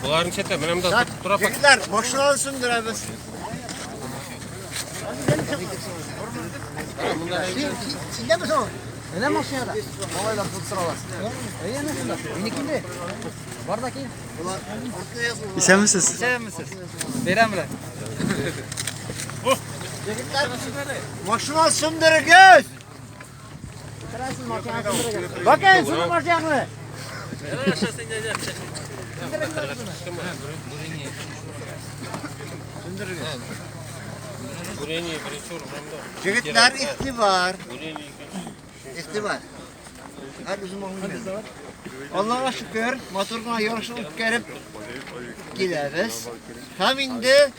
Buların çete benim de durap. Çocuklar boşuna alsındır abi. Sinde misin o? Ne maşinada? Olaylar tuttur alas. İyi nasıl? Benikinde. Bardaki. İçer misiniz? Sever misiniz? Verem bile. Çocuklar boşuna alsındır göz. Bakın şunu maşinanı. Çocuklar ihtibar. İhtibar. Hadi bizim oğlumuz. Allah'a şükür motoruna yarışını gelip gideriz. Hem indi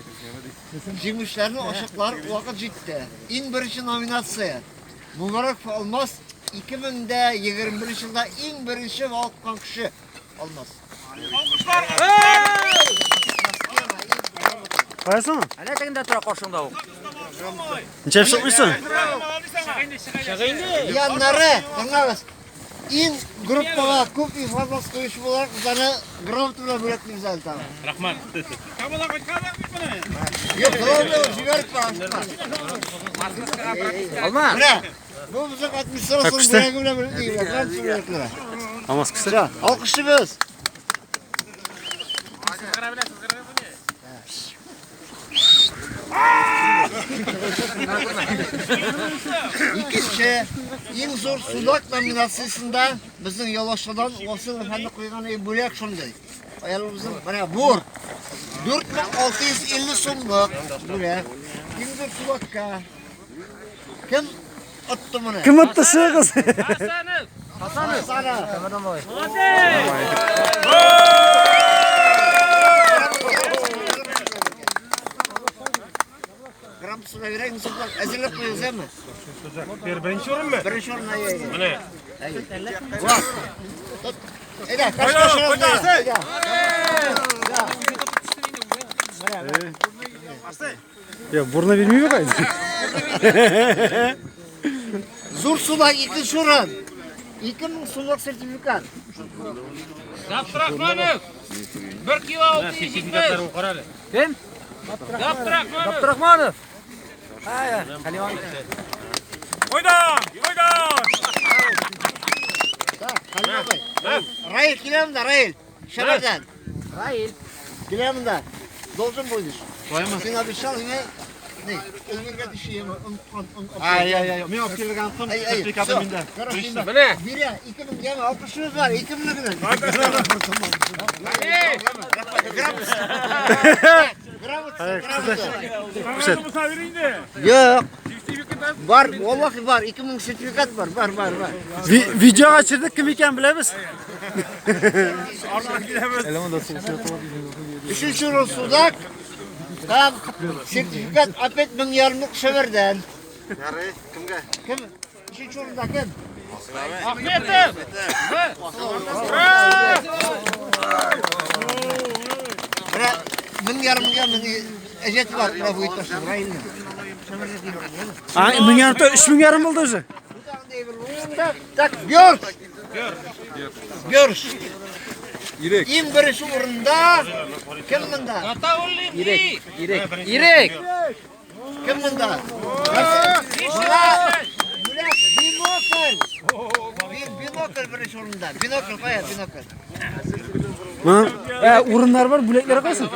jimüşlerini aşıklar vakit ciddi. İn birinci nominatsiya. Mübarek olmaz. 2021 yılda en birinci valkan kişi olmaz. Koyarsın mı? Hala tekinde tura koşunda o. İçer çıkmışsın? Yanları, dinleyiz. En gruppa köp informasiya koyuş olarak bizani granatla bırakmamız lazım. Rahman. Yok, doğru, jigarık var. Alma. Bırak. Bu bizim administrasyon bırakımına böyle değil. Granatla bıraktılar. Ama kısa. Alkışlıyoruz. İkinci, en zor sulak nominasyasında bizim yoldaşlardan olsun efendi koygan bölek şunday. Ayarımızın bana vur. 4650 so'mlik bölek. En zor sulakka. Kim attı bunu? Kim attı şu kız? Hasan'ı. Kamerdan boy. Gram sula vereyim sulak. Hazırlık koyuyoruz değil mi? Birinci orun mu? Birinci orun ayı. Bu ne? Bak. Tut. Ede, kaç kaç Ya burnu bilmiyor kaydı. Zor sulak 2 şuran. 2000 sulak sertifikat. Abdurahmanov 1 kilo 625. Sertifikatlarını koyalım. Kim? Abdurahmanov. Abdurahmanov. Ha ya. Kaliman. Oydan! Rail kilemde Rail. Şeberden. Rail. Kilemde. Dolcun buydur. Koyma. Sen abi şal ne? Ne? Özgürge düşüyor. Ay. Men olib kelgan kun sertifikatim menda. Bu ne? Biri 2000 gemi 600 var. 2000 lira. Yok. Var, vallahi var. 2000 sertifikat var. Var. Video açırdık kim ekan bilamiz. Üçüncü Rusudak. Tam sertifikat apet 1000 yarımlık şeverden. Yarı kimga? Kim? Üçüncü orunda kim? Ahmetov. Bana 1000 yarımga ejet var. Buna bu itaşı. Ha, 1000 yarım da 3000 yarım oldu o'zi. Tak, gör. En birinci orunda kim bunda? Ataulli. İrek. Kim bunda? Binokl birinci orunda. Binokl koyar, binokl. Ha, o'rinlar var, buleklere qo'ysin.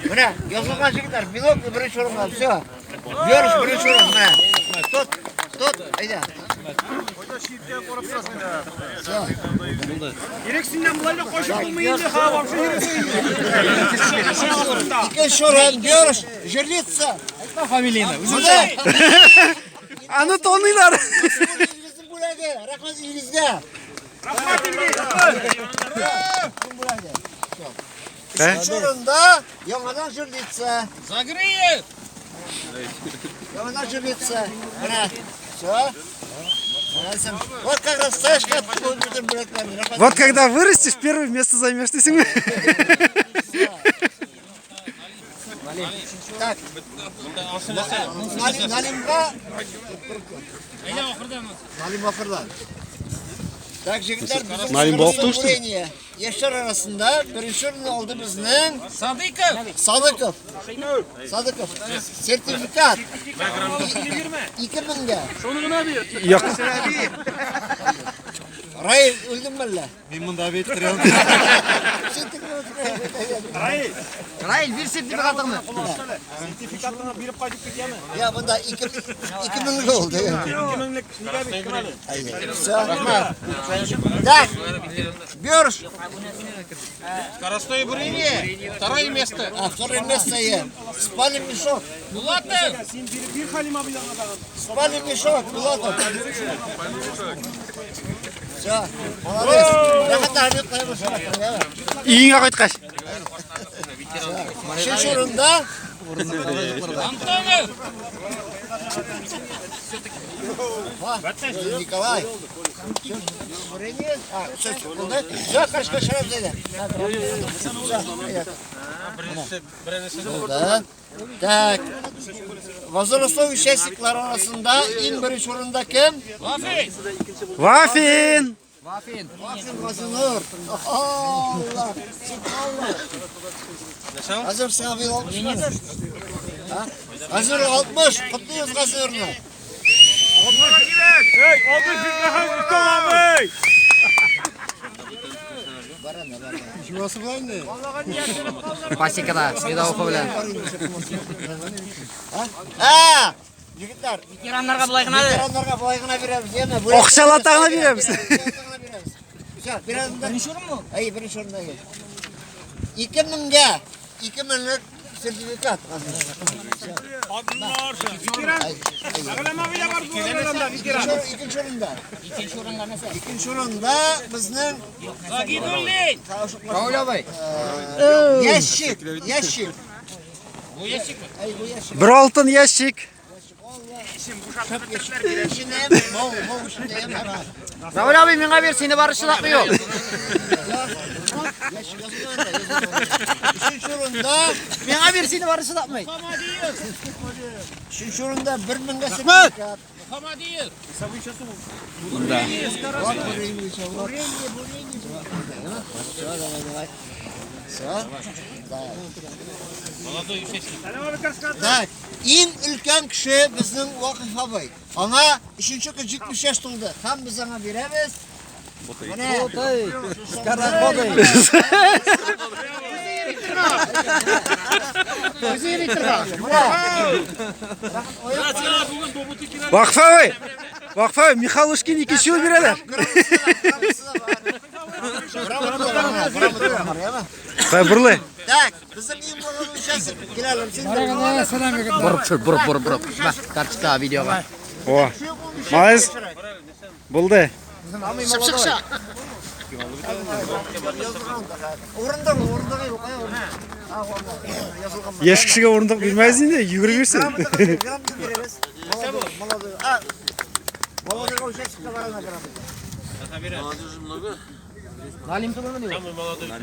Buna yazılgan çocuklar binokl birinci orunda. Все. Görüş birinci orunda. Tut. Haydi. Gereksinden bulayla koşup bulmayınca ha var şu yürüsün. İki şoran görüş. Жерлица. Familiyana. Anı tonuylar. İngiliz'in bulağı. Rahmat İngiliz'de. Üçüncü orunda Yamadan Жерлица. Zagreyev. Yamadan Жерлица. Buna. Все. Вот как раз стоишь, как будем bulaklarını. Вот когда вырастешь, первое место займешь, дейсің бе? Так. Nalimga. Nalim ahırdan. Tak jigitler bizim Nalim boğuktu işte. Ureniye. Yaşar arasında birinci ürün oldu bizden. Sadıkov. Sadıkov. Sertifikat. 2000'ge. Yok. Ray öldüm valla. Ben bunda bekliyorum. Rail bir sertifikatı mı? Sertifikatını bilip kaçıp gidiyor mu? Ya bunda 2000'lik oldu. 2000'lik Так, Бёрш. Скоростное бурение. Второе место. А второе место я. Спальный мешок. Булатов. bir halim abi yanına. Спальный мешок. Булатов. Все, молодец. Я хотел объявить. İyiğine koytkaş. Üçüncü orunda Антонов. Николай. Все, karşı да. Так. Возрастной участникler arasında en birinci orunda kim? Вафи. Vafin. Vafin. Mazınur. Allah. Allah. Hazır sana bir 60 mı? Hazır 60. Kutluyoruz Hazır'ını. Hey, aldır Fikrihan Kutluhan Bey. Şurası var mı? Pasikada. Svidovka bilen. Ha! Yigitler. Veteranlarga bulay qiladi. Veteranlarga boyg'ina beramiz, yema. Oqshalatag'ini beramiz. Güzel, birinci o'rin mu? Ay, birinchi o'rindagi. 2000'ga 2000'lik sertifikat. Adınlar. Fikrihan. Ağlama bile var bu oyunlarda Fikrihan. İkinci o'rinda. İkinci o'rinda bizning Загидулин. Kovlabay. Ящик. Bu ящик. Ay, bu ящик. Bir oltin ящик. İçine mol içinde yema. Ravil abi menga ber seni barışlatmı yok. Ящик yazıyor. Üçüncü o'rinda Menga ber seni barışlatmay. Üçüncü o'rinda 1000'ga sertifikat. Хамадиев. Молодой участник. Так, en ulkan kishi bizning Voqif abi. Ona 3-qiz 70 to'ldi. Ham biz ona beramiz. Mana o'zi yeritirgan. Vakfa. Vakfa Mikhailishkin ikkinchi yo'l beradilar. Qo'y burli. Так, bizim en bo'lgan uchasik kelalim. Sen Burup. Bak kartchka videoga. O. Молодец. Bo'ldi. Şıp. O'rindiq yo'q. Yazılgan. Yash kishiga o'rindiq bermaysiz endi, yuguraversin. Gramda beramiz. Молодой. А, молодой участникка barana beramiz. Nalim to'limi yo'q.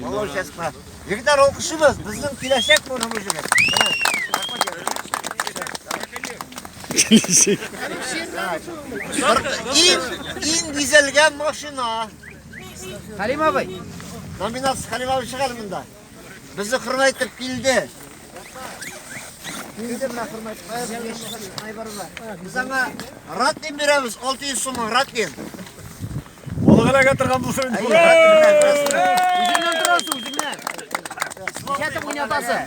Молодой участникка. Yigitlar o'qishimiz, bizning kelajak bo'lamiz. En dizelgen maşina. Halim abi. Nominatsiya Halim abi chiqadi bunda. Bizni hurmatib keldi. Keldi bilan hurmatib qo'yib. Biz anga rattin beramiz, 600 so'm rattin. Oğlana getirgan bu suyun. O'zingdan turasiz, o'zingdan. Katta o'ynatasi.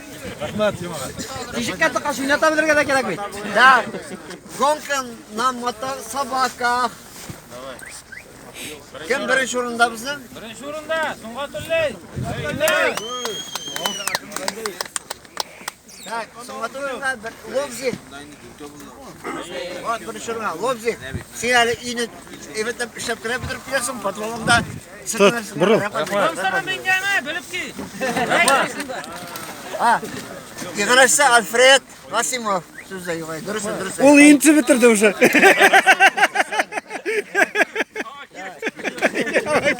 Rahmat yemaga. Teshik katta qash o'ynata bilirga da kerak bu. Да. Гонка на мотособаках. Kim birinchi o'rinda bizni? Birinchi o'rinda Sung'atulli. Так, Sung'atulli Lobzik. Birinchi o'rinda Lobzik. Sen hali uyni evatdan ishlab kirib bitirib kelasan, patronimda. buril. Sana mengani bilib ki. Ha. Yig'ilishsa Alfred Vasimov so'zda yo'q. Durust. Ol endi bitirdi o'sha.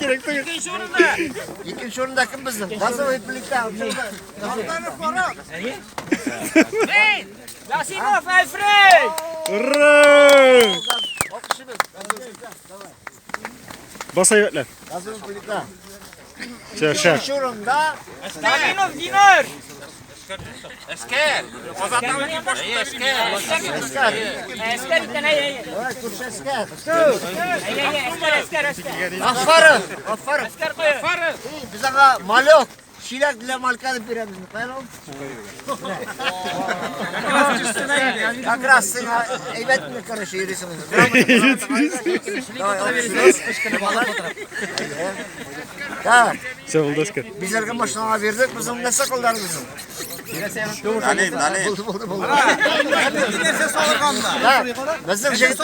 kerak değil. İkinci orunda. İkinci orunda kim bizim? Vazoviy birlikte. Hey! Yasimov, Alfred! Hurra! Alkışımız. Basayvetler. Vazoviy birlikte. Şer. İkinci orunda Stalinov, Dinar! Esker! Esker! Esker bir tane ye. evet Kurşesker. Esker. Aferin. Aferin. Esker koy. Farı. Biz ana mal yok. Şilak dile malkanı birimiz. Koyalım. Yakrasın ha. Evet mi karışı yürüsünüz? Ha, Sağ ol Daskar. bizlerge maşınana verdik. Bizim ne sakıllar bizim? Buldu. Ha, bizim şey